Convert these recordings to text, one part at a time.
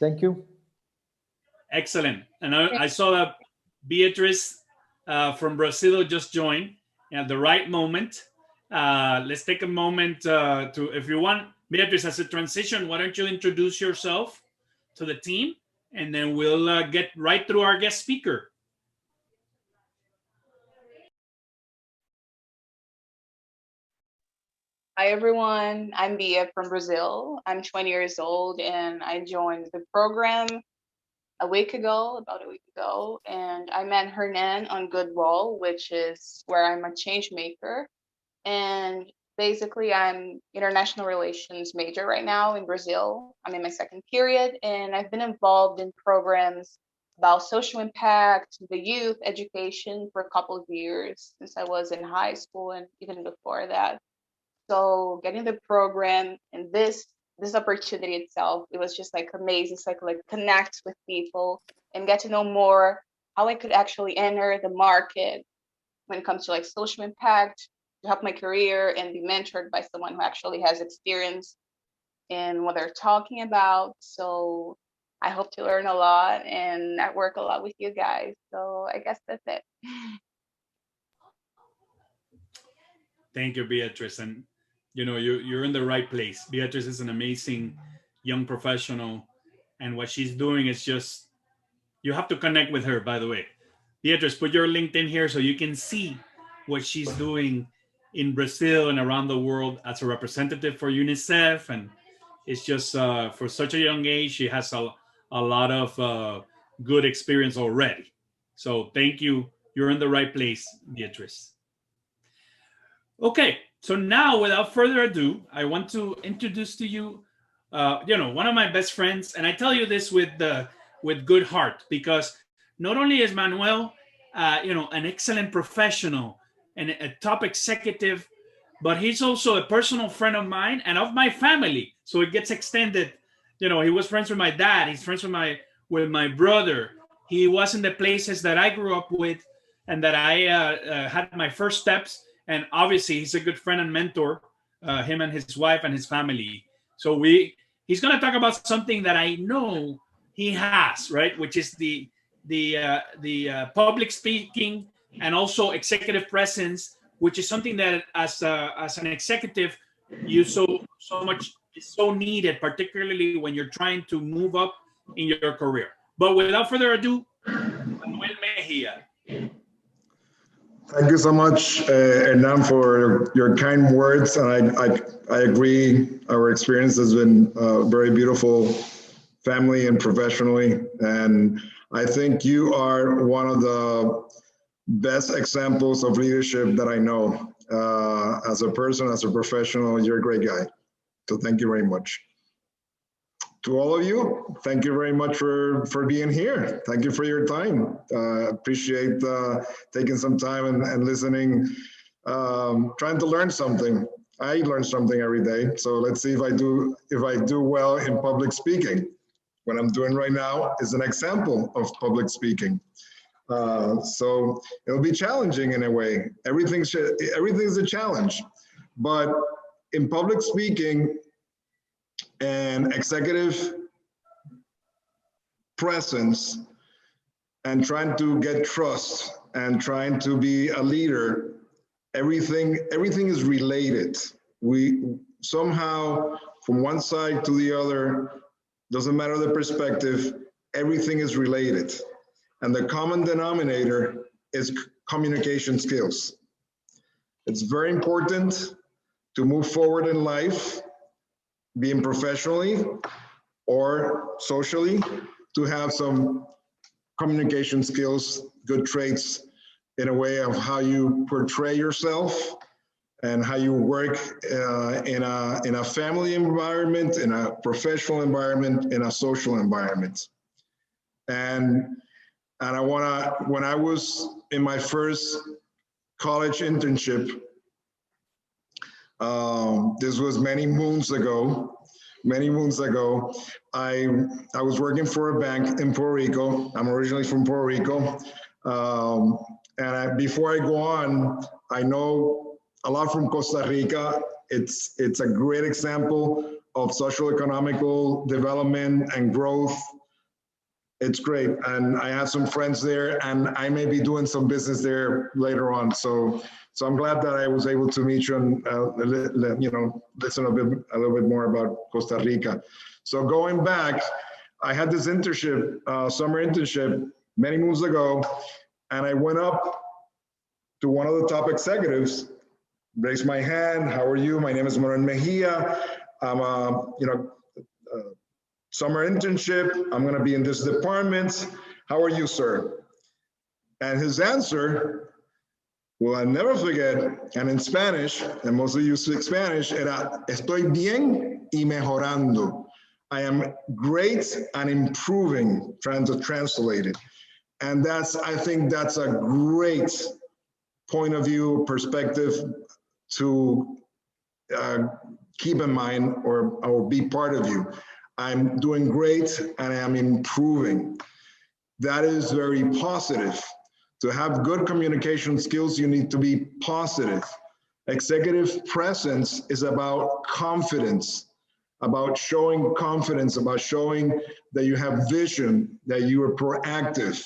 Thank you. Excellent. And I saw that Beatriz from Brazil just joined at the right moment. Let's take a moment to, if you want, Beatriz, as a transition, why don't you introduce yourself to the team, and then we'll get right through our guest speaker. Hi, everyone. I'm Bia from Brazil. I'm 20 years old, and I joined the program about a week ago, and I met Hernan on Goodwall, which is where I'm a change maker. And basically, I'm international relations major right now in Brazil. I'm in my second period, and I've been involved in programs about social impact, the youth education for a couple of years since I was in high school and even before that. So getting the program and this opportunity itself, it was just like amazing. So I could like connect with people and get to know more how I could actually enter the market when it comes to like social impact, to help my career and be mentored by someone who actually has experience in what they're talking about. So I hope to learn a lot and network a lot with you guys. So I guess that's it. Thank you, Beatriz. And you know, you're in the right place. Beatriz is an amazing young professional, and what she's doing is just, you have to connect with her, by the way. Beatriz, put your LinkedIn here so you can see what she's doing in Brazil and around the world as a representative for UNICEF. And it's just, for such a young age, she has a lot of good experience already. So thank you. You're in the right place, Beatriz. Okay, so now without further ado, I want to introduce to you, one of my best friends, and I tell you this with good heart, because not only is Manuel, an excellent professional and a top executive, but he's also a personal friend of mine and of my family. So it gets extended. He was friends with my dad. He's friends with my brother. He was in the places that I grew up with and that I had my first steps. And obviously, he's a good friend and mentor, him and his wife and his family. So he's going to talk about something that I know he has, right? Which is the public speaking and also executive presence, which is something that as an executive, you so much is so needed, particularly when you're trying to move up in your career. But without further ado, Manuel Mejía. Thank you so much, Hernan, for your kind words. And I agree, our experience has been very beautiful, family and professionally. And I think you are one of the best examples of leadership that I know. As a person, as a professional, you're a great guy. So thank you very much. To all of you, thank you very much for being here. Thank you for your time. Appreciate taking some time and listening, trying to learn something. I learn something every day. So let's see if I do well in public speaking. What I'm doing right now is an example of public speaking. So it'll be challenging in a way. Everything's a challenge, but in public speaking, and executive presence and trying to get trust and trying to be a leader, everything is related. We somehow, from one side to the other, doesn't matter the perspective, everything is related. And the common denominator is communication skills. It's very important to move forward in life, being professionally or socially, to have some communication skills, good traits in a way of how you portray yourself and how you work in a family environment, in a professional environment, in a social environment. And I when I was in my first college internship, this was many moons ago, I was working for a bank in Puerto Rico. I'm originally from Puerto Rico. Before I go on, I know a lot from Costa Rica. It's a great example of social economical development and growth. It's great. And I have some friends there, and I may be doing some business there later on. So I'm glad that I was able to meet you and listen a little bit more about Costa Rica. So going back, I had this internship, summer internship many moons ago, and I went up to one of the top executives, raised my hand. How are you? My name is Manuel Mejía. I'm summer internship. I'm going to be in this department. How are you, sir? And his answer, will I never forget, and in Spanish, and most of you speak Spanish, era, estoy bien y mejorando. I am great and improving, trying to translate it. And I think that's a great point of view, perspective to keep in mind or be part of you. I'm doing great and I am improving. That is very positive. To have good communication skills, you need to be positive. Executive presence is about confidence, about showing confidence, about showing that you have vision, that you are proactive.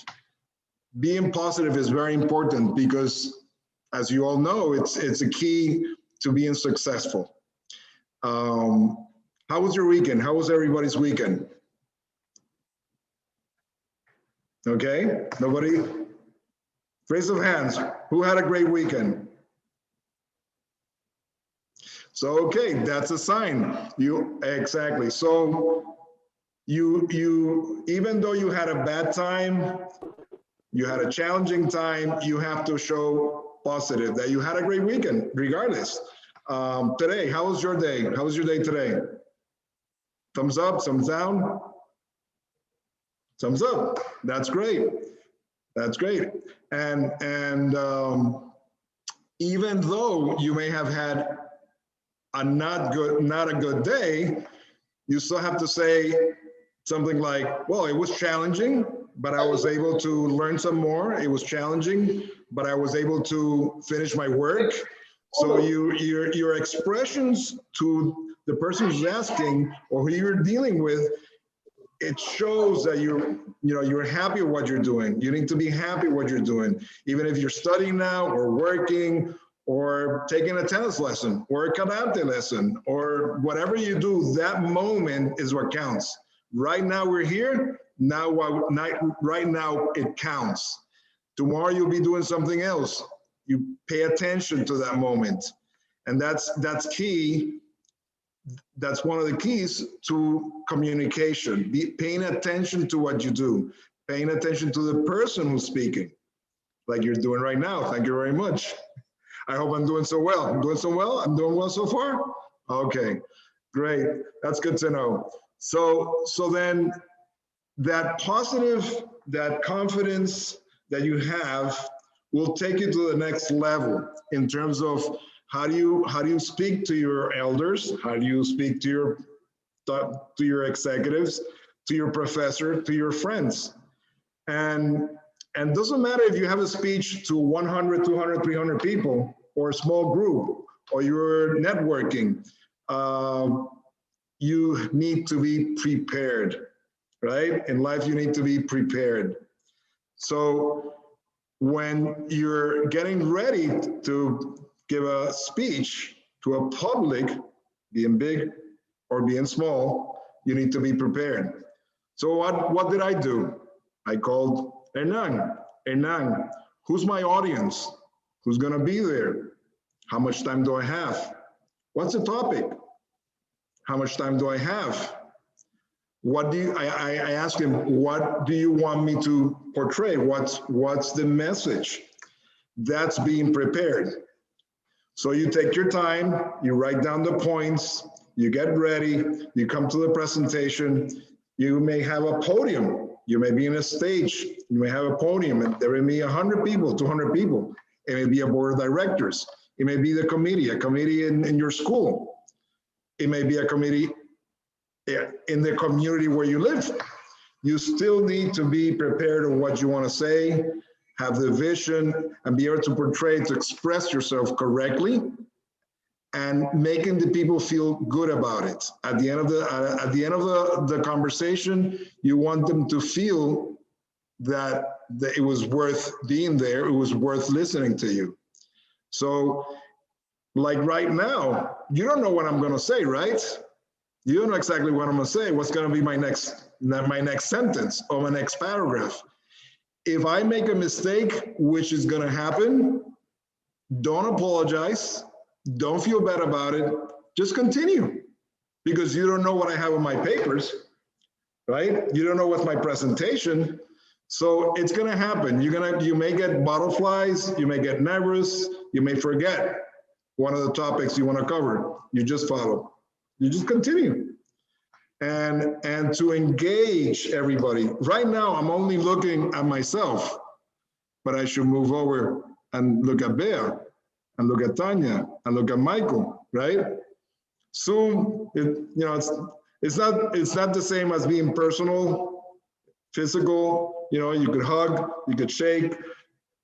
Being positive is very important because, as you all know, it's a key to being successful. How was your weekend? How was everybody's weekend? Okay, nobody? Raise of hands. Who had a great weekend? So, okay, that's a sign. Exactly. So you even though you had a bad time, you had a challenging time, you have to show positive that you had a great weekend, regardless. Today, how was your day? How was your day today? Thumbs up, thumbs down? Thumbs up. That's great. That's great. And even though you may have had a not a good day, you still have to say something like, well, it was challenging, but I was able to learn some more. It was challenging, but I was able to finish my work. So your expressions to the person who's asking or who you're dealing with, it shows that you're happy with what you're doing. You need to be happy with what you're doing, even if you're studying now or working or taking a tennis lesson or a karate lesson or whatever you do. That moment is what counts. Right now we're here. Right now it counts. Tomorrow you'll be doing something else. You pay attention to that moment, and that's key. That's one of the keys to communication. Paying attention to what you do, paying attention to the person who's speaking, like you're doing right now. Thank you very much. I hope I'm doing so well. I'm doing so well. I'm doing well so far. Okay, great. That's good to know. So then that positive, that confidence that you have will take you to the next level in terms of how do you speak to your elders? How do you speak to your executives, to your professor, to your friends? And doesn't matter if you have a speech to 100, 200, 300 people or a small group or you're networking, you need to be prepared, right? In life, you need to be prepared. So when you're getting ready to give a speech to a public, being big or being small, you need to be prepared. So what did I do? I called Hernan. Hernan, who's my audience? Who's gonna be there? How much time do I have? What's the topic? How much time do I have? I asked him, what do you want me to portray? What's the message? That's being prepared. So you take your time, you write down the points, you get ready, you come to the presentation, you may have a podium, you may be in a stage, you may have a podium, and there may be 100 people, 200 people. It may be a board of directors. It may be a committee in your school. It may be a committee in the community where you live. You still need to be prepared on what you want to say, have the vision, and be able to portray, to express yourself correctly, and making the people feel good about it. At the end of the conversation, you want them to feel that it was worth being there, it was worth listening to you. So like right now, you don't know what I'm gonna say, right? You don't know exactly what I'm gonna say, what's gonna be my next sentence or my next paragraph. If I make a mistake, which is gonna happen, don't apologize, don't feel bad about it, just continue. Because you don't know what I have on my papers, right? You don't know what's my presentation. So it's gonna happen. You may get butterflies, you may get nervous, you may forget one of the topics you wanna cover. You just follow, you just continue. And to engage everybody. Right now, I'm only looking at myself, but I should move over and look at Bea, and look at Tanya, and look at Michael, right? Soon, it's not the same as being personal, physical, you could hug, you could shake.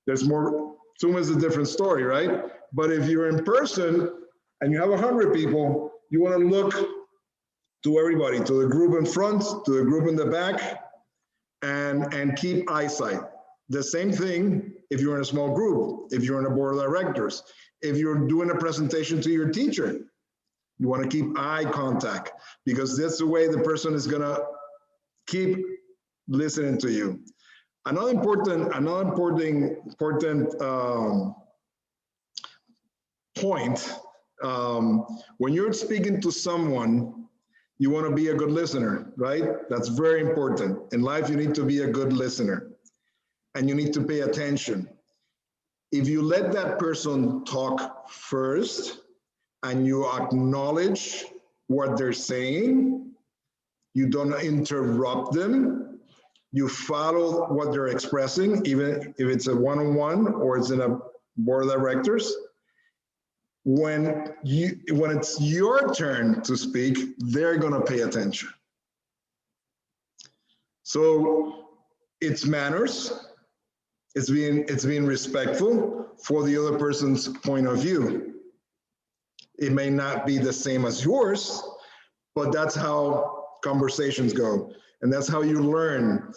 There's more, Zoom is a different story, right? But if you're in person and you have 100 people, you want to look to everybody, to the group in front, to the group in the back, and keep eyesight. The same thing if you're in a small group, if you're in a board of directors, if you're doing a presentation to your teacher, you want to keep eye contact, because that's the way the person is going to keep listening to you. Another important point, when you're speaking to someone, you want to be a good listener, right? That's very important. In life, you need to be a good listener, and you need to pay attention. If you let that person talk first and you acknowledge what they're saying, you don't interrupt them, you follow what they're expressing, even if it's a one-on-one or it's in a board of directors. When it's your turn to speak, they're gonna pay attention. So it's manners, it's being respectful for the other person's point of view. It may not be the same as yours, but that's how conversations go. And that's how you learn.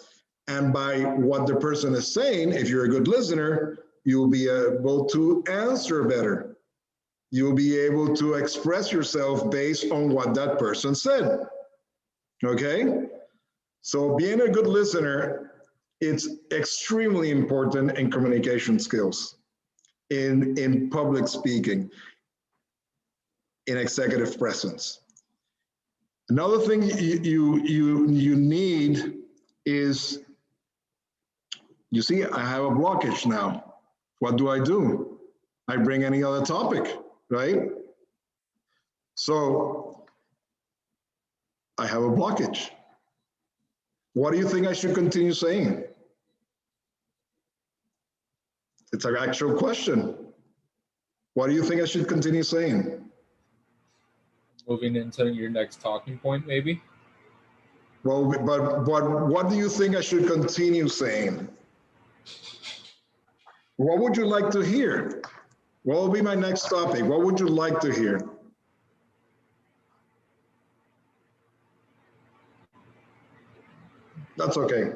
And by what the person is saying, if you're a good listener, you'll be able to answer better. You'll be able to express yourself based on what that person said. Okay? So being a good listener, it's extremely important in communication skills, in public speaking, in executive presence. Another thing you need is, you see, I have a blockage now. What do? I bring any other topic, right? So I have a blockage. What do you think I should continue saying? It's an actual question. What do you think I should continue saying? Moving into your next talking point, maybe? Well, but what do you think I should continue saying? What would you like to hear? What will be my next topic? What would you like to hear? That's okay.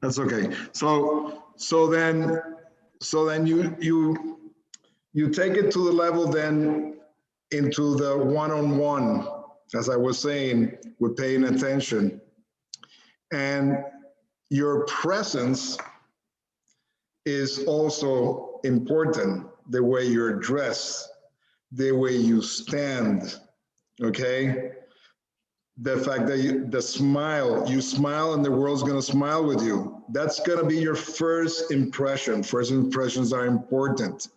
That's okay. So then you take it to the level then into the one-on-one, as I was saying, with paying attention. And your presence is also important. The way you're dressed, the way you stand, okay? The fact that you smile and the world's gonna smile with you. That's gonna be your first impression. First impressions are important.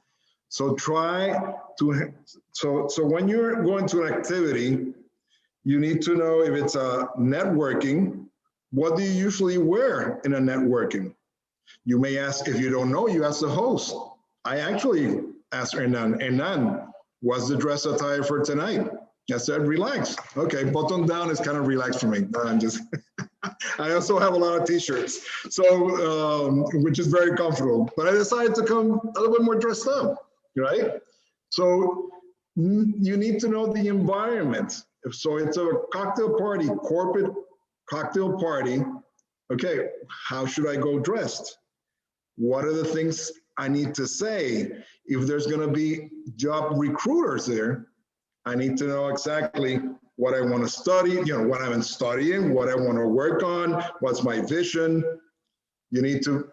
So so when you're going to an activity, you need to know if it's a networking, what do you usually wear in a networking? You may ask, if you don't know, you ask the host. I actually asked Hernan, what's the dress attire for tonight? I said, relax. Okay, button down is kind of relaxed for me. I'm just, I also have a lot of t-shirts, so which is very comfortable. But I decided to come a little bit more dressed up, right? So You need to know the environment. So it's a cocktail party, corporate cocktail party. Okay, how should I go dressed? What are the things I need to say? If there's going to be job recruiters there, I need to know exactly what I want to study, what I'm studying, what I want to work on, what's my vision. You need to,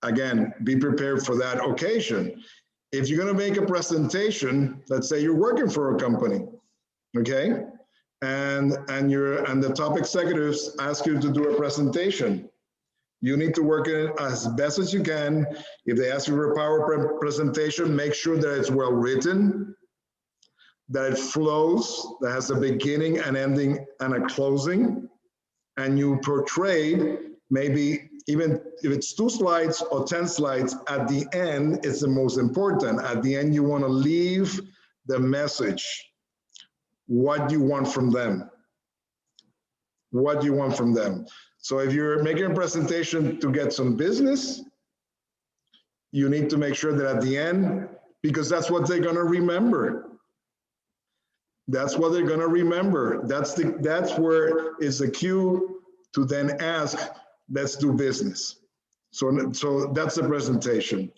again, be prepared for that occasion. If you're going to make a presentation, let's say you're working for a company, okay? And the top executives ask you to do a presentation. You need to work it as best as you can. If they ask you for a PowerPoint presentation, make sure that it's well written, that it flows, that has a beginning, an ending, and a closing. And you portray, maybe even if it's 2 slides or 10 slides, at the end, it's the most important. At the end, you want to leave the message. What you want from them. What you want from them. So if you're making a presentation to get some business, you need to make sure that at the end, because that's what they're going to remember. That's what they're going to remember. That's where is the cue to then ask, let's do business. So that's the presentation.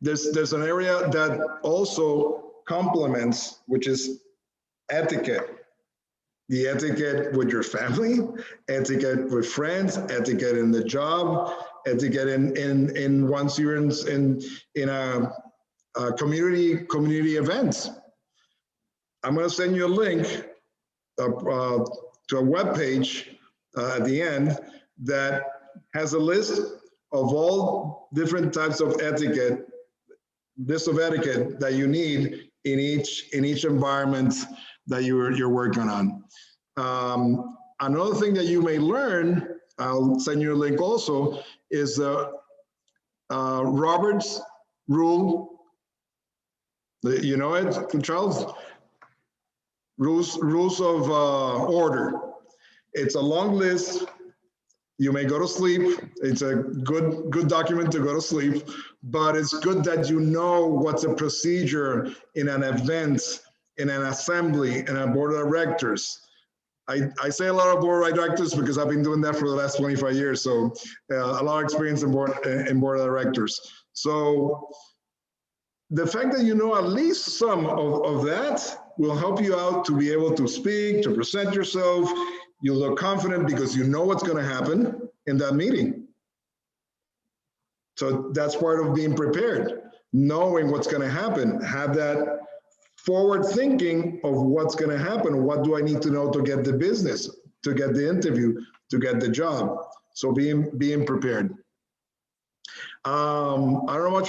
There's an area that also complements, which is etiquette. The etiquette with your family, etiquette with friends, etiquette in the job, etiquette in once you're in a community events. I'm going to send you a link to a web page at the end that has a list of all different types of etiquette, that you need in each environment that you're working on. Another thing that you may learn, I'll send you a link also, is Robert's rule. You know it, Charles? Rules of order. It's a long list. You may go to sleep. It's a good document to go to sleep, but it's good that you know what's a procedure in an event, in an assembly, in a board of directors. I say a lot of board of directors because I've been doing that for the last 25 years. So a lot of experience in board of directors. So the fact that you know at least some of that will help you out to be able to speak, to present yourself. You'll look confident because you know what's going to happen in that meeting. So that's part of being prepared, knowing what's going to happen. Have that forward thinking of what's going to happen. What do I need to know to get the business, to get the interview, to get the job? So being prepared. I don't know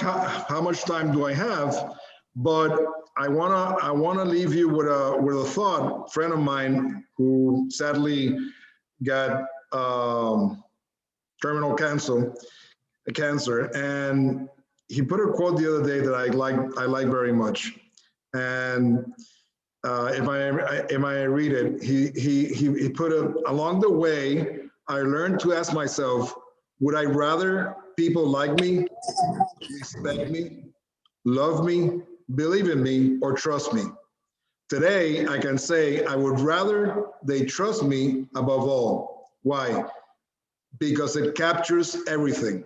how much time do I have, but I wanna leave you with a thought. A friend of mine who sadly got terminal cancer, and he put a quote the other day that I like very much. And if I read it, he put it, along the way, I learned to ask myself, would I rather people like me, respect me, love me, believe in me, or trust me? Today, I can say I would rather they trust me above all. Why? Because it captures everything.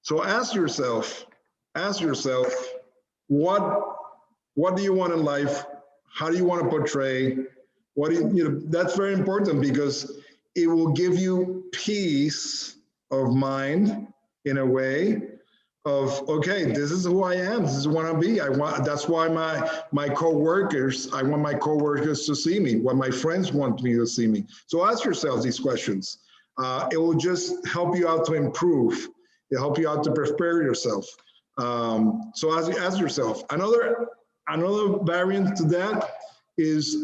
So ask yourself, what do you want in life? How do you want to portray? What do you that's very important because it will give you peace of mind in a way of, okay, this is who I am. This is what I be. That's why my coworkers, I want my coworkers to see me, what my friends want me to see me. So ask yourself these questions. It will just help you out to improve. It'll help you out to prepare yourself. So ask yourself. Another variant to that is,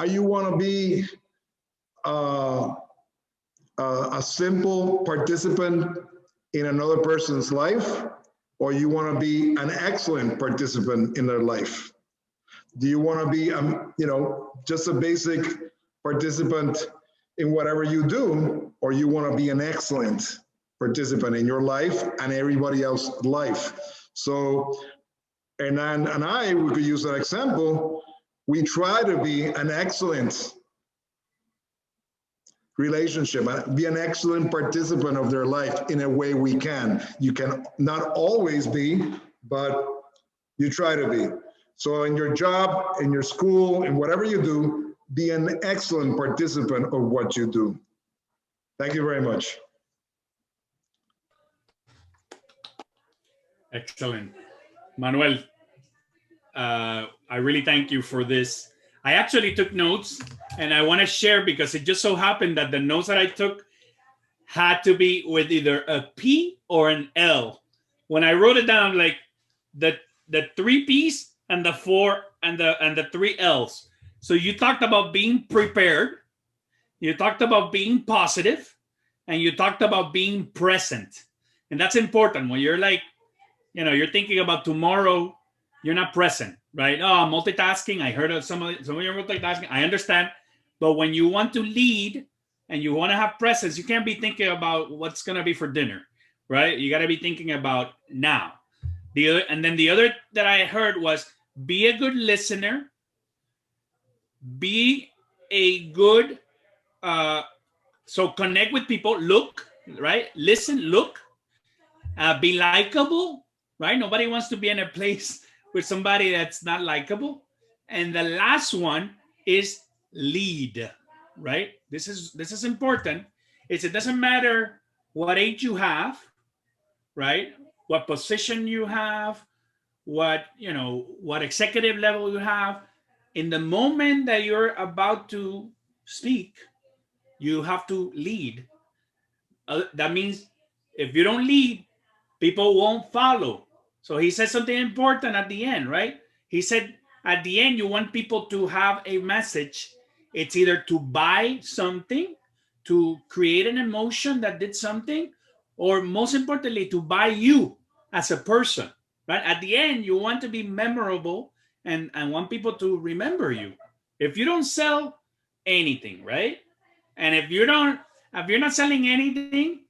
you want to be a simple participant in another person's life, or you want to be an excellent participant in their life? Do you want to be, just a basic participant in whatever you do, or you want to be an excellent participant in your life and everybody else's life? So And we could use that example. We try to be an excellent relationship, be an excellent participant of their life in a way we can. You can not always be, but you try to be. So in your job, in your school, in whatever you do, be an excellent participant of what you do. Thank you very much. Excellent. Manuel, I really thank you for this. I actually took notes and I want to share because it just so happened that the notes that I took had to be with either a P or an L. When I wrote it down, like the 3 P's and the 4 and the 3 L's. So you talked about being prepared, you talked about being positive, and you talked about being present. And that's important when you're like, you know, you're thinking about tomorrow, you're not present, right? Oh, multitasking. I heard of some of you multitasking. I understand. But when you want to lead and you want to have presence, you can't be thinking about what's going to be for dinner, right? You got to be thinking about now. And then the other that I heard was be a good listener, be a good, so connect with people, look, right? Listen, look, be likable, right? Nobody wants to be in a place with somebody that's not likable. And the last one is lead, right? This is important. It doesn't matter what age you have, right? What position you have, what executive level you have. In the moment that you're about to speak, you have to lead. That means if you don't lead, people won't follow. So he said something important at the end, right? He said at the end, you want people to have a message. It's either to buy something, to create an emotion that did something, or most importantly, to buy you as a person, right? At the end, you want to be memorable and want people to remember you. If you don't sell anything, right? And if you're not selling anything,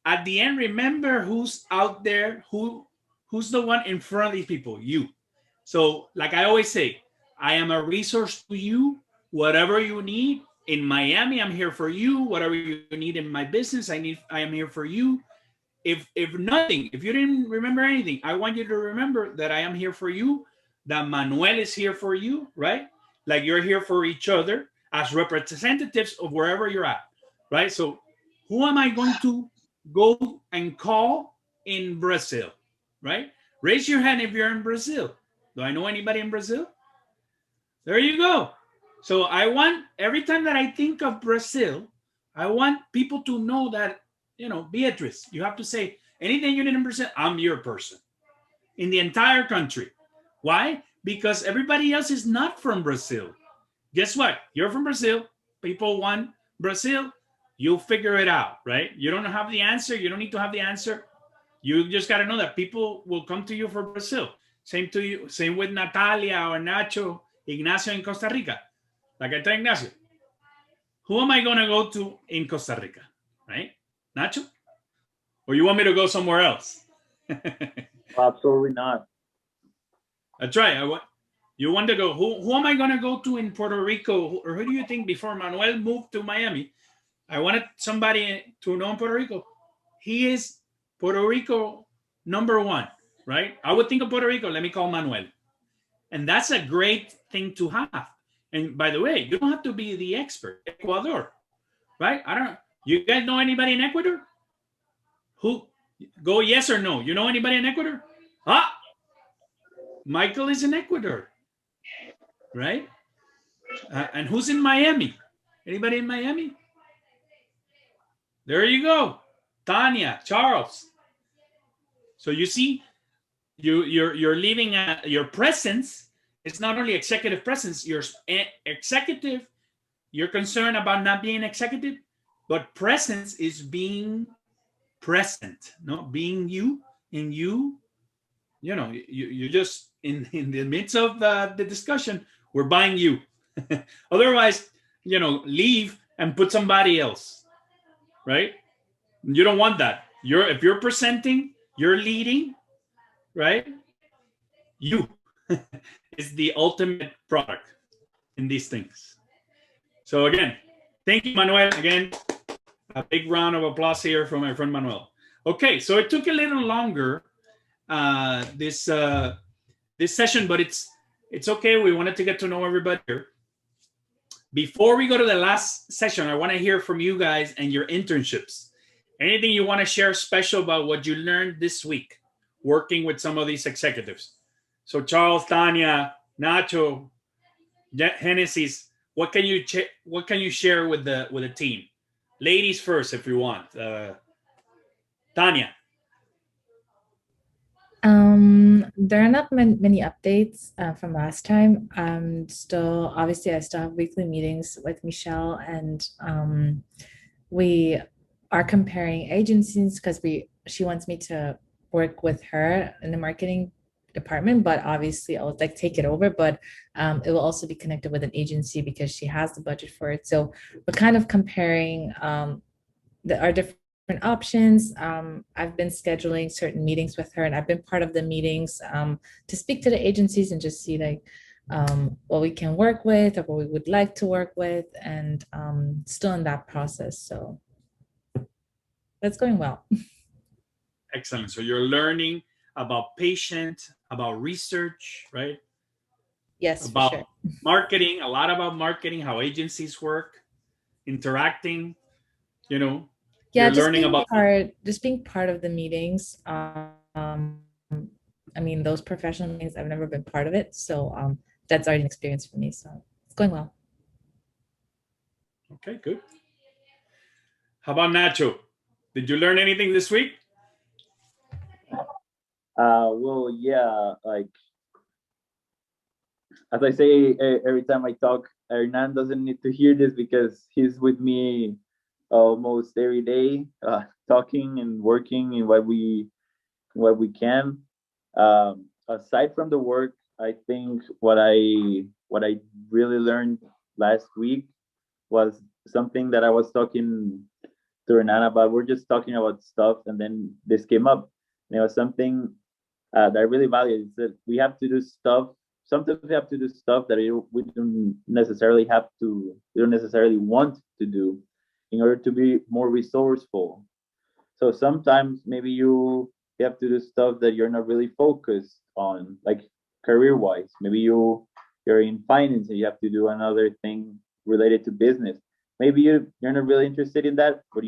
at the end, remember who's out there, who's the one in front of these people, you. So like I always say, I am a resource to you. Whatever you need in Miami, I'm here for you. Whatever you need in my business, I am here for you. If nothing, if you didn't remember anything, I want you to remember that I am here for you, that Manuel is here for you, right? Like you're here for each other as representatives of wherever you're at, right? So who am I going to go and call in Brazil, right? Raise your hand if you're in Brazil. Do I know anybody in Brazil? There you go. So I want, every time that I think of Brazil, I want people to know that, Beatrice, you have to say, anything you need in Brazil, I'm your person. In the entire country. Why? Because everybody else is not from Brazil. Guess what? You're from Brazil. People want Brazil. You'll figure it out, right? You don't have the answer. You don't need to have the answer. You just got to know that people will come to you for Brazil. Same to you. Same with Natalia or Nacho, Ignacio in Costa Rica. Like I tell Ignacio, who am I going to go to in Costa Rica, right? Nacho? Or you want me to go somewhere else? Absolutely not. That's right. You want to go, who am I going to go to in Puerto Rico? Or who do you think before Manuel moved to Miami? I wanted somebody to know in Puerto Rico. He is Puerto Rico #1, right? I would think of Puerto Rico, let me call Manuel. And that's a great thing to have. And by the way, you don't have to be the expert. Ecuador, right? You guys know anybody in Ecuador? Who? Go yes or no. You know anybody in Ecuador? Michael is in Ecuador, right? And who's in Miami? Anybody in Miami? There you go. Tanya, Charles. So you see, you're leaving your presence. It's not only executive presence. You're executive. You're concerned about not being executive, but presence is being present. No, being you, and you just in the midst of the discussion, we're buying you. Otherwise, leave and put somebody else, right? You don't want that. If you're presenting, you're leading, right? you is the ultimate product in these things. So again, thank you, Manuel. Again, a big round of applause here from my friend Manuel. Okay, so it took a little longer this session, but it's okay. We wanted to get to know everybody here. Before we go to the last session, I want to hear from you guys and your internships. Anything you want to share special about what you learned this week working with some of these executives? So Charles, Tanya, Nacho, Genesis, what can you share with the team? Ladies first, if you want. Tanya. There are not many updates from last time. Obviously, I still have weekly meetings with Michelle, and we are comparing agencies because she wants me to work with her in the marketing department, but obviously I'll take it over, but it will also be connected with an agency because she has the budget for it. So we're kind of comparing our different options. I've been scheduling certain meetings with her, and I've been part of the meetings to speak to the agencies and just see what we can work with or what we would like to work with, and still in that process. So that's going well. Excellent. So you're learning about patient, about research, right? Yes, about for sure. Marketing, a lot about marketing, how agencies work, interacting, Yeah, you're learning just being part of the meetings. I mean, those professional meetings, I've never been part of it. So that's already an experience for me. So it's going well. Okay, good. How about Nacho? Did you learn anything this week? Well, yeah, like as I say every time I talk, Hernan doesn't need to hear this because he's with me almost every day, talking and working in what we can. Aside from the work, I think what I really learned last week was something that I was talking to Hernan about. We're just talking about stuff, and then this came up. And it was something that I really value, is that we have to do stuff. Sometimes we have to do stuff that we don't necessarily want to do in order to be more resourceful. So sometimes maybe you have to do stuff that you're not really focused on, like career-wise. Maybe you're in finance and you have to do another thing related to business. Maybe you're not really interested in that, but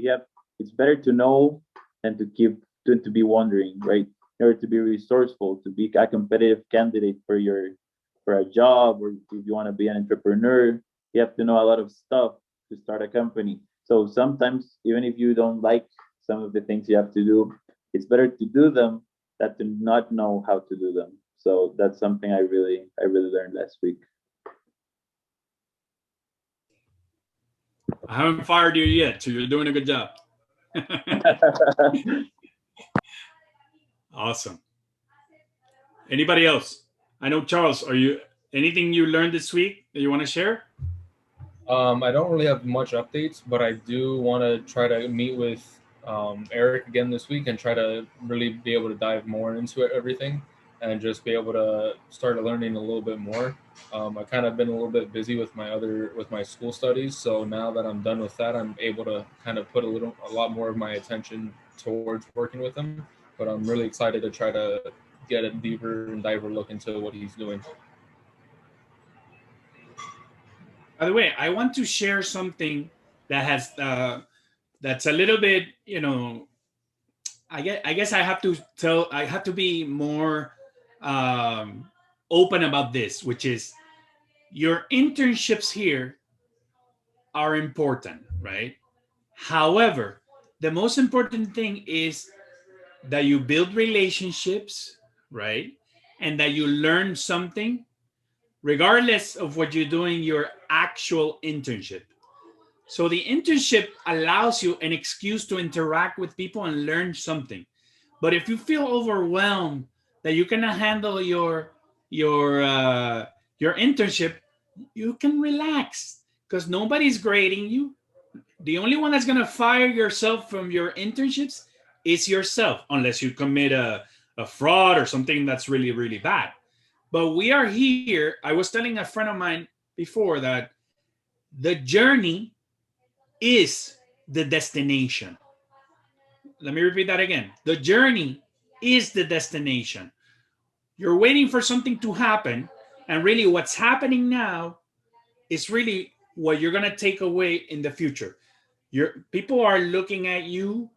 it's better to know than to be wondering, right? In order to be resourceful, to be a competitive candidate for a job, or if you want to be an entrepreneur, you have to know a lot of stuff to start a company. So sometimes, even if you don't like some of the things you have to do, it's better to do them than to not know how to do them. So that's something I really learned last week. I haven't fired you yet, so you're doing a good job. Awesome. Anybody else? I know, Charles, anything you learned this week that you want to share? I don't really have much updates, but I do want to try to meet with Eric again this week and try to really be able to dive more into everything and just be able to start learning a little bit more. I kind of been a little bit busy with my school studies, so now that I'm done with that, I'm able to kind of put a lot more of my attention towards working with him. But I'm really excited to try to get a deeper and diver look into what he's doing. By the way, I want to share something that has that's a little bit, I guess I have to be more open about this, which is your internships here are important, right? However, the most important thing is that you build relationships, right? And that you learn something regardless of what you do in your actual internship. So the internship allows you an excuse to interact with people and learn something. But if you feel overwhelmed that you cannot handle your internship, you can relax because nobody's grading you. The only one that's going to fire yourself from your internships is yourself, unless you commit a fraud or something that's really, really bad. But we are here. I was telling a friend of mine before that the journey is the destination. Let me repeat that again. The journey is the destination. You're waiting for something to happen, and really what's happening now is really what you're going to take away in the future. People are looking at you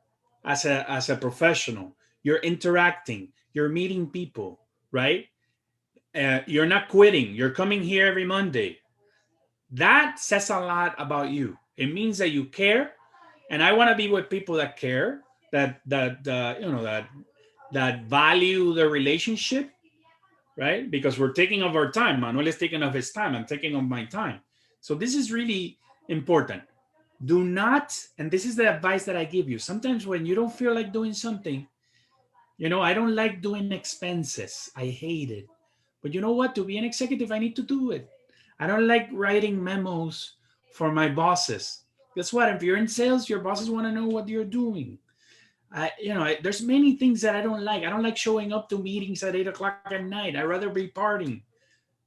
as a professional. You're interacting, you're meeting people, right? You're not quitting. You're coming here every Monday. That says a lot about you. It means that you care, and I want to be with people that care, that value the relationship, right? Because we're taking of our time. Manuel is taking of his time. I'm taking of my time. So this is really important. Do not, and this is the advice that I give you. Sometimes when you don't feel like doing something, I don't like doing expenses. I hate it. But you know what? To be an executive, I need to do it. I don't like writing memos for my bosses. Guess what? If you're in sales, your bosses want to know what you're doing. There's many things that I don't like. I don't like showing up to meetings at 8 o'clock at night. I'd rather be partying.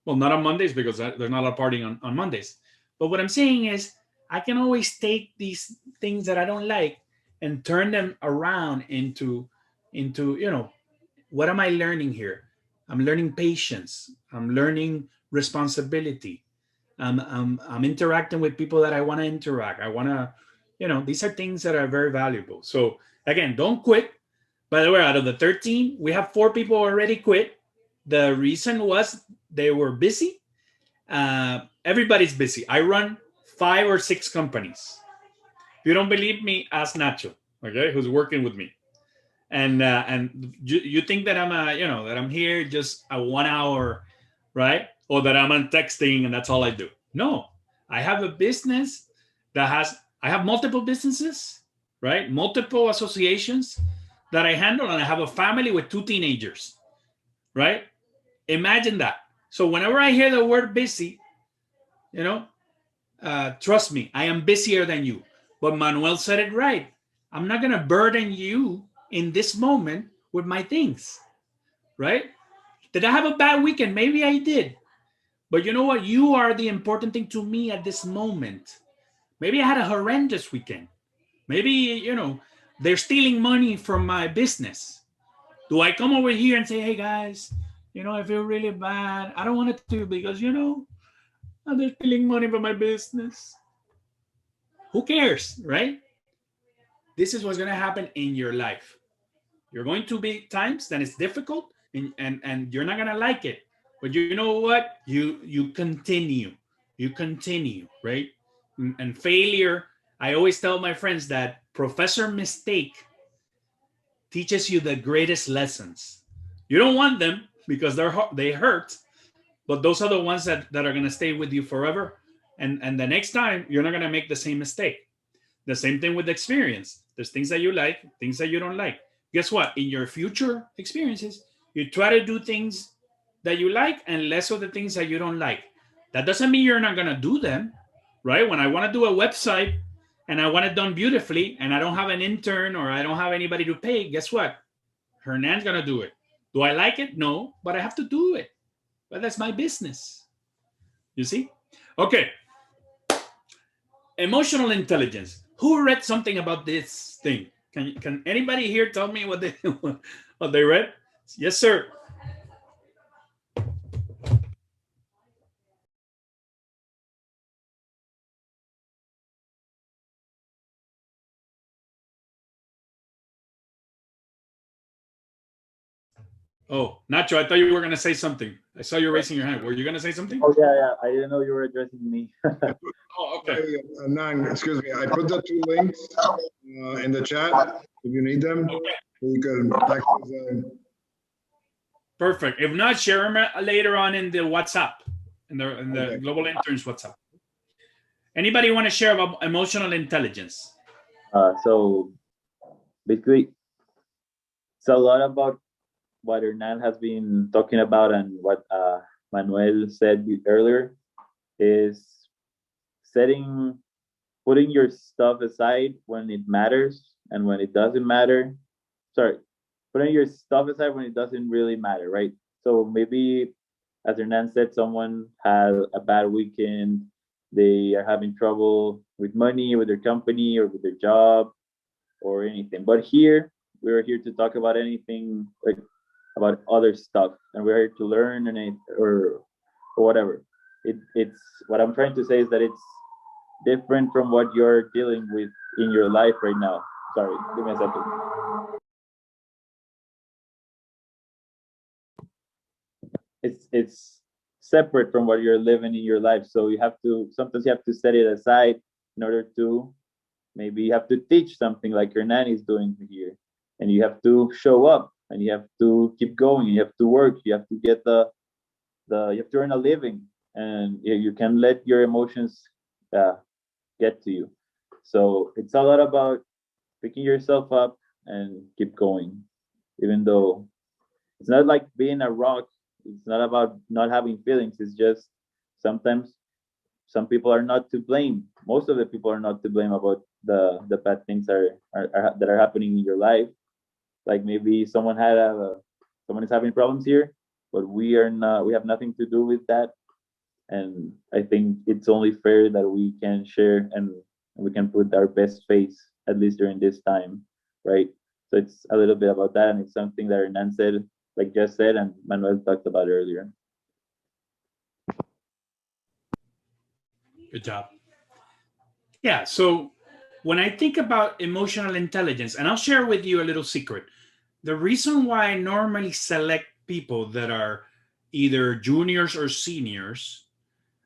Well, not on Mondays because there's not a lot of partying on Mondays. But what I'm saying is I can always take these things that I don't like and turn them around into what am I learning here? I'm learning patience. I'm learning responsibility. I'm interacting with people that I want to interact. I want to, these are things that are very valuable. So again, don't quit. By the way, out of the 13, we have 4 people already quit. The reason was they were busy. Everybody's busy. I run 5 or 6 companies. If you don't believe me, ask Nacho, okay, who's working with me. And you think that that I'm here just a 1 hour, right? Or that I'm on texting and that's all I do. No, I have a business I have multiple businesses, right? Multiple associations that I handle, and I have a family with 2 teenagers, right? Imagine that. So whenever I hear the word busy, trust me, I am busier than you. But Manuel said it right. I'm not going to burden you in this moment with my things, right? Did I have a bad weekend? Maybe I did. But you know what? You are the important thing to me at this moment. Maybe I had a horrendous weekend. Maybe, they're stealing money from my business. Do I come over here and say, hey guys, I feel really bad. I don't want to because, they're stealing money from my business. Who cares, right? This is what's going to happen in your life. You're going to be times that it's difficult and you're not going to like it. But you know what? You continue. You continue, right? And failure, I always tell my friends that Professor Mistake teaches you the greatest lessons. You don't want them because they hurt, but those are the ones that are going to stay with you forever. And the next time, you're not going to make the same mistake. The same thing with experience. There's things that you like, things that you don't like. Guess what? In your future experiences, you try to do things that you like and less of the things that you don't like. That doesn't mean you're not going to do them, right? When I want to do a website and I want it done beautifully and I don't have an intern or I don't have anybody to pay, guess what? Hernan's going to do it. Do I like it? No, but I have to do it. But that's my business. You see? Okay. Emotional intelligence. Who read something about this thing? Can anybody here tell me what they read? Yes, sir. Oh, Nacho, I thought you were going to say something. I saw you raising your hand. Were you going to say something? Oh, yeah. I didn't know you were addressing me. Oh, okay. Nan, excuse me. I put the 2 links in the chat if you need them. Okay. You can access. Perfect. If not, share them later on in the WhatsApp, in the okay. Global Interns WhatsApp. Anybody want to share about emotional intelligence? So basically, it's a lot about what Hernan has been talking about and what Manuel said earlier is putting your stuff aside when it matters and when it doesn't matter. Sorry, putting your stuff aside when it doesn't really matter, right? So maybe as Hernan said, someone had a bad weekend, they are having trouble with money, with their company, or with their job, or anything. But here, we're here to talk about anything, like about other stuff, and we're here to learn or whatever. It's what I'm trying to say is that it's different from what you're dealing with in your life right now. Sorry, give me a second. It's separate from what you're living in your life. So sometimes you have to set it aside in order to, maybe you have to teach something like your nanny is doing here, and you have to show up, and you have to keep going, you have to work, you have to get you have to earn a living, and you can let your emotions get to you. So it's a lot about picking yourself up and keep going, even though it's not like being a rock. It's not about not having feelings. It's just sometimes some people are not to blame. Most of the people are not to blame about the bad things that are happening in your life. Like maybe someone is having problems here, but we are not. We have nothing to do with that. And I think it's only fair that we can share and we can put our best face, at least during this time, right? So it's a little bit about that, and it's something that Hernan said, like just said, and Manuel talked about earlier. Good job. Yeah, so when I think about emotional intelligence, and I'll share with you a little secret. The reason why I normally select people that are either juniors or seniors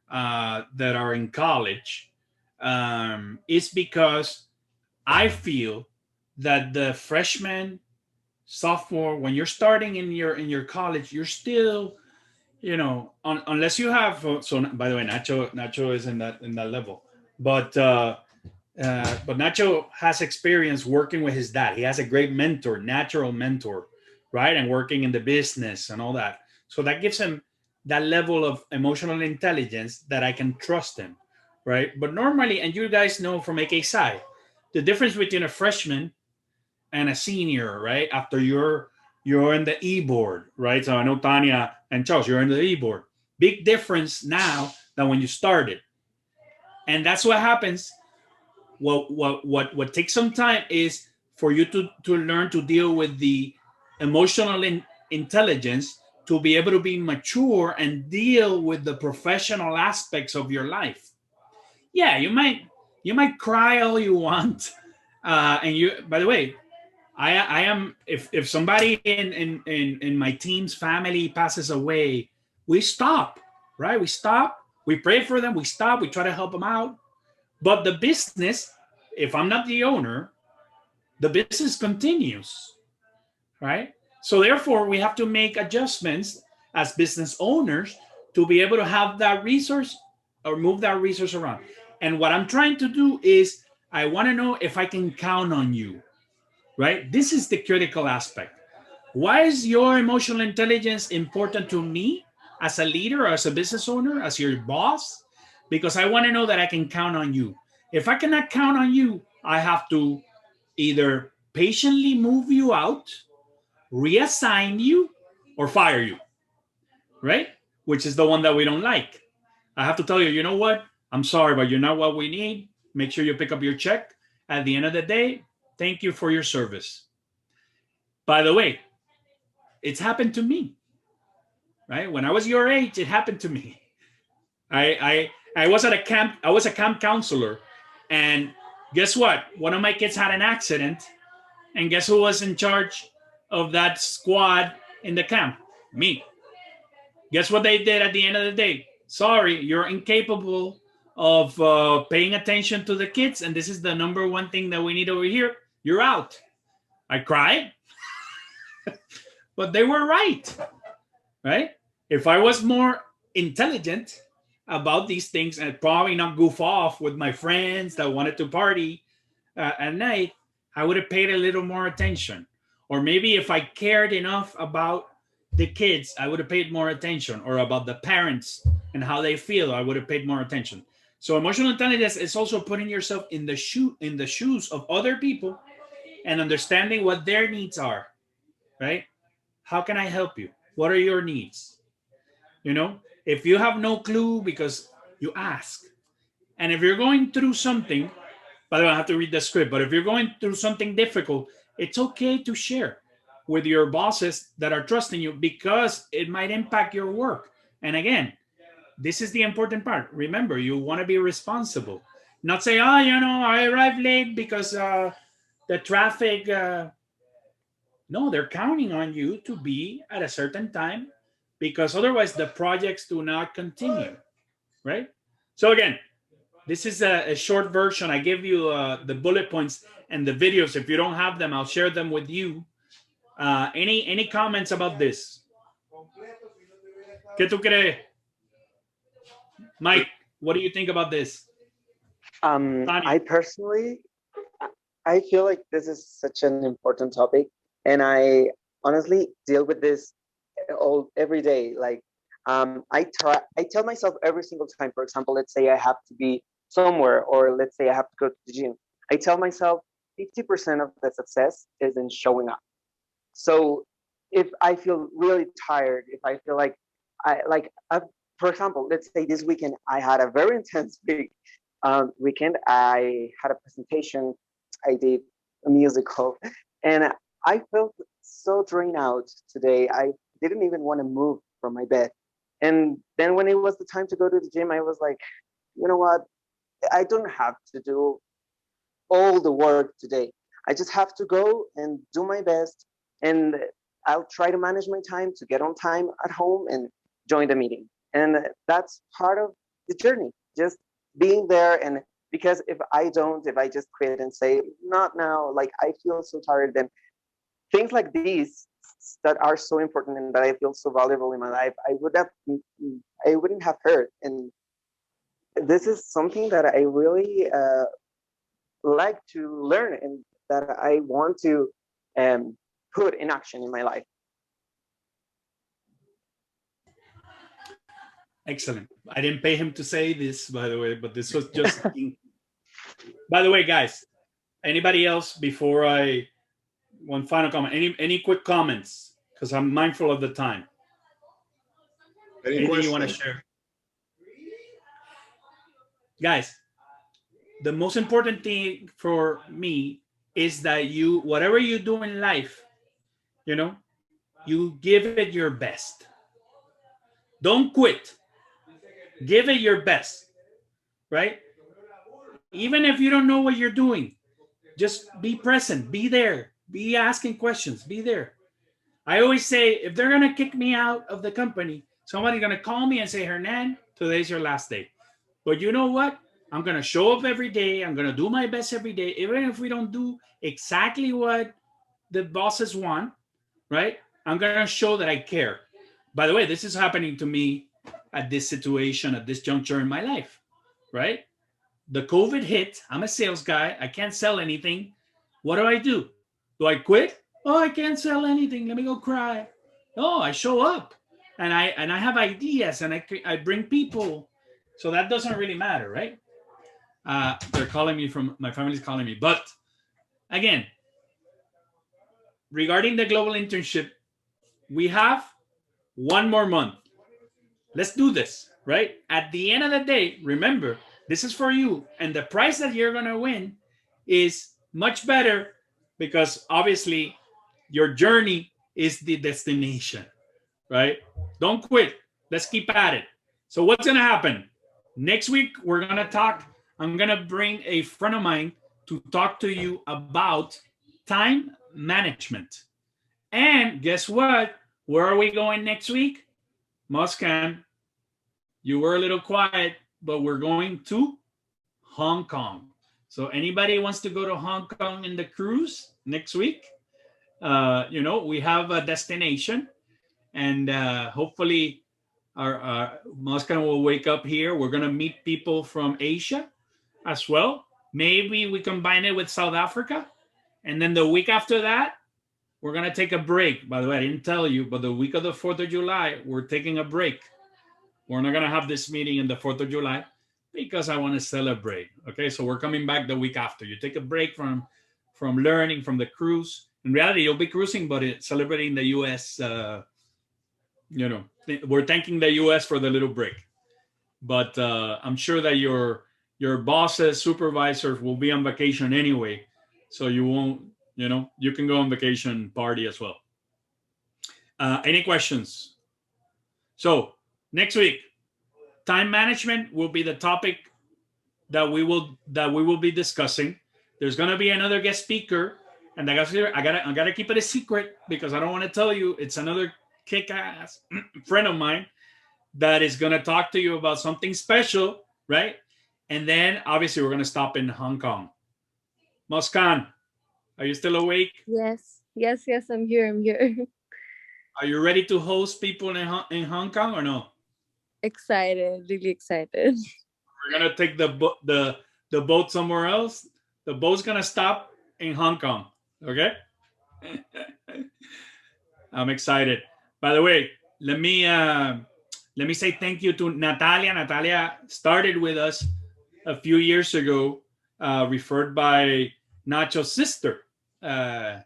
that are in college is because I feel that the freshman, sophomore, when you're starting in your college, you're still, unless you have. So by the way, Nacho is in that level, but Nacho has experience working with his dad. He has a great mentor, natural mentor, right? And working in the business and all that. So that gives him that level of emotional intelligence that I can trust him, right? But normally, and you guys know from AK Psi, the difference between a freshman and a senior, right? After you're in the e-board, right? So I know Tanya and Charles, you're in the e-board. Big difference now than when you started. And that's what happens. What takes some time is for you to learn to deal with the emotional intelligence, to be able to be mature and deal with the professional aspects of your life. Yeah, you might cry all you want, and you. By the way, I am, if somebody in my team's family passes away, we stop, right? We stop. We pray for them. We stop. We try to help them out. But the business, if I'm not the owner, the business continues, right? So therefore, we have to make adjustments as business owners to be able to have that resource or move that resource around. And what I'm trying to do is I want to know if I can count on you, right? This is the critical aspect. Why is your emotional intelligence important to me as a leader, as a business owner, as your boss? Because I want to know that I can count on you. If I cannot count on you, I have to either patiently move you out, reassign you, or fire you, right? Which is the one that we don't like. I have to tell you, you know what? I'm sorry, but you're not what we need. Make sure you pick up your check. At the end of the day, thank you for your service. By the way, it's happened to me, right? When I was your age, it happened to me. I was at a camp. I was a camp counselor, and guess what? One of my kids had an accident, and guess who was in charge of that squad in the camp? Me. Guess what they did at the end of the day? Sorry, you're incapable of paying attention to the kids, and this is the number one thing that we need over here. You're out. I cried, but they were right? If I was more intelligent about these things and probably not goof off with my friends that wanted to party at night, I would have paid a little more attention. Or maybe if I cared enough about the kids, I would have paid more attention, or about the parents and how they feel, I would have paid more attention. So emotional intelligence is also putting yourself in the shoes of other people and understanding what their needs are, right? How can I help you? What are your needs? You know, if you have no clue, because you ask. And if you're going through something, by the way, I have to read the script, but if you're going through something difficult, it's okay to share with your bosses that are trusting you, because it might impact your work. And again, this is the important part. Remember, you want to be responsible. Not say, oh, you know, I arrived late because the traffic. No, they're counting on you to be at a certain time, because otherwise the projects do not continue, right? So again, this is a short version. I give you the bullet points and the videos. If you don't have them, I'll share them with you. Any comments about this? ¿Qué tú crees? Mike, what do you think about this? I personally, I feel like this is such an important topic, and I honestly deal with this every day. Like, I tell myself every single time. For example, let's say I have to be somewhere, or let's say I have to go to the gym. I tell myself 50% of the success is in showing up. So if I feel really tired, if I feel like for example, let's say this weekend I had a very intense weekend. I had a presentation, I did a musical, and I felt so drained out today. I didn't even want to move from my bed. And then when it was the time to go to the gym, I was like, you know what? I don't have to do all the work today. I just have to go and do my best, and I'll try to manage my time to get on time at home and join the meeting. And that's part of the journey, just being there. And because if I just quit and say, not now, like I feel so tired, then things like these that are so important and that I feel so valuable in my life, I wouldn't have heard. And this is something that I really like to learn, and that I want to put in action in my life. Excellent. I didn't pay him to say this, by the way, but this was just. By the way, guys, anybody else before one final comment? Any quick comments? Because I'm mindful of the time. Anything you want to share? Guys, the most important thing for me is that whatever you do in life, you give it your best. Don't quit. Give it your best, right? Even if you don't know what you're doing, just be present, be there, be asking questions, be there. I always say, if they're going to kick me out of the company, somebody's going to call me and say, Hernan, today's your last day. But you know what? I'm going to show up every day. I'm going to do my best every day. Even if we don't do exactly what the bosses want, right? I'm going to show that I care. By the way, this is happening to me at this situation, at this juncture in my life, right? The COVID hit. I'm a sales guy. I can't sell anything. What do? Do I quit? Oh, I can't sell anything. Let me go cry. No, I show up, and I have ideas, and I bring people. So that doesn't really matter, right? They're calling me my family's calling me. But again, regarding the global internship, we have one more month. Let's do this, right? At the end of the day, remember, this is for you. And the prize that you're going to win is much better, because obviously your journey is the destination, right? Don't quit. Let's keep at it. So what's going to happen? Next week, we're going to talk. I'm going to bring a friend of mine to talk to you about time management. And guess what? Where are we going next week? Muscan, you were a little quiet, but we're going to Hong Kong. So anybody wants to go to Hong Kong in the cruise next week? We have a destination, and hopefully our Muscan will wake up here. We're going to meet people from Asia as well. Maybe we combine it with South Africa. And then the week after that, we're going to take a break. By the way, I didn't tell you, but the week of the 4th of July, we're taking a break. We're not going to have this meeting in the 4th of July because I want to celebrate. Okay, so we're coming back the week after. You take a break from learning, from the cruise. In reality, you'll be cruising, but celebrating the U.S., you know, we're thanking the U.S. for the little break. But I'm sure that your bosses, supervisors will be on vacation anyway, so you won't, you know, you can go on vacation party as well. Any questions? So next week, time management will be the topic that we will be discussing. There's gonna be another guest speaker, and I gotta keep it a secret because I don't want to tell you. It's another kick-ass friend of mine that is gonna talk to you about something special, right? And then obviously we're gonna stop in Hong Kong. Moscan, are you still awake? Yes, I'm here. Are you ready to host people in Hong Kong or no? Excited, really excited. We're gonna take the boat somewhere else. The boat's gonna stop in Hong Kong. Okay. I'm excited. By the way, let me say thank you to Natalia. Natalia started with us a few years ago, referred by Nacho's sister. I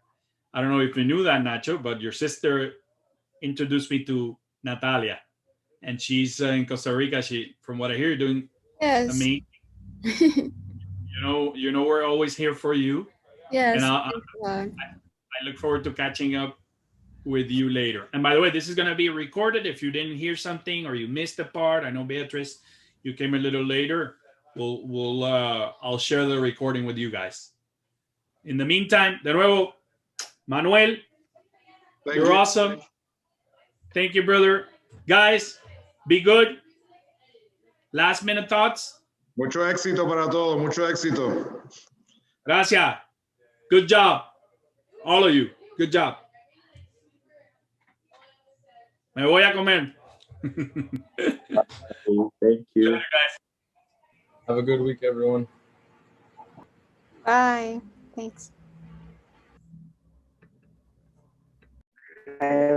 don't know if you knew that, Nacho, but your sister introduced me to Natalia, and she's in Costa Rica. She, from what I hear, doing amazing. You know, we're always here for you. Yes. And I look forward to catching up with you later. And by the way, this is going to be recorded. If you didn't hear something or you missed a part, I know Beatrice, you came a little later. I'll share the recording with you guys. In the meantime, de nuevo, Manuel, you're awesome. Thank you, brother. Guys, be good. Last minute thoughts. Mucho éxito para todos. Mucho éxito. Gracias. Good job. All of you. Good job. Me voy a comer. Thank you. Later, guys. Have a good week, everyone. Bye. Thanks. Bye,